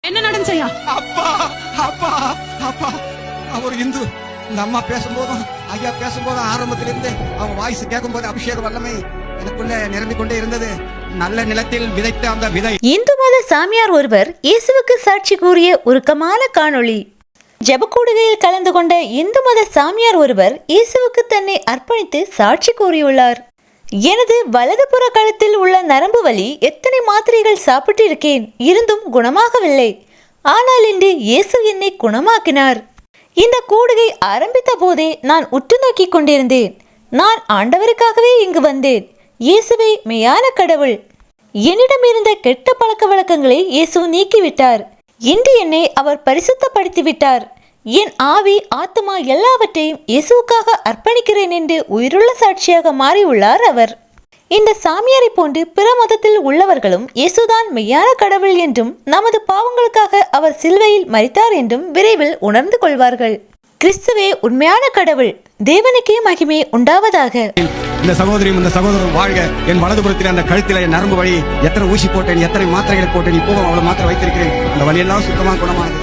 என்ன நடந்துச்சையா? அப்பா அப்பா அப்பா அவர் இந்து. இந்த அம்மா பேசும்போதும் ஐயா பேசும்போதும் ஆரம்பத்திலிருந்து அவங்க வாய்ஸ் கேட்கும் போது அபிஷேக வல்லமை எனக்குள்ள நிரம்பிக் கொண்டே இருந்தது. நல்ல நிலத்தில் விதைத்த அந்த விதை. இந்து மத சாமியார் ஒருவர் இயேசுவுக்கு சாட்சி கூறிய உருக்கமான காணொளி. ஜெபக்கூடுகையில் கலந்து கொண்ட இந்து மத சாமியார் ஒருவர் இயேசுவுக்கு தன்னை அர்ப்பணித்து சாட்சி கூறியுள்ளார். எனது வலதுபுற கழுத்தில் உள்ள நரம்பு வலி எத்தனை மாத்திரைகள் சாப்பிட்டு இருக்கேன், இருந்தும் குணமாகவில்லை. ஆனால் இன்று இயேசு என்னை குணமாக்கினார். இந்த கூடுகை ஆரம்பித்த போதே நான் உற்று நோக்கி கொண்டிருந்தேன். நான் ஆண்டவருக்காகவே இங்கு வந்தேன். இயேசுவே மெய்யான கடவுள். என்னிடம் இருந்த கெட்ட பழக்க வழக்கங்களை இயேசு நீக்கிவிட்டார். இன்று என்னை அவர் பரிசுத்தப்படுத்திவிட்டார். என் ஆவி ஆத்மா எல்லாவற்றையும் இயேசுவுக்காக அர்ப்பணிக்கிறேன் என்று உயிருள்ள சாட்சியாக மாறியுள்ளார் அவர். இந்த சாமியாரை போன்று பிற மதத்தில் உள்ளவர்களும் இயேசுதான் மெய்யான கடவுள் என்றும் நமது பாவங்களுக்காக அவர் சிலுவையில் மரித்தார் என்றும் விரைவில் உணர்ந்து கொள்வார்கள். கிறிஸ்துவே உண்மையான கடவுள். தேவனுக்கே மகிமை உண்டாவதாக. இந்த சகோதரியும் இந்த சகோதரரும் வாழ்க. என் வலதுபுறத்தில் அந்த கழுத்தில் என் நரம்பு வழி எத்தனை ஊசி போட்டேன், எத்தனை மாத்திரைகளை போட்டேன், இப்போ அவ்வளவு மாத்திரை வைத்திருக்கிறேன். அந்த வழியெல்லாம் சுத்தமாக குணமானது.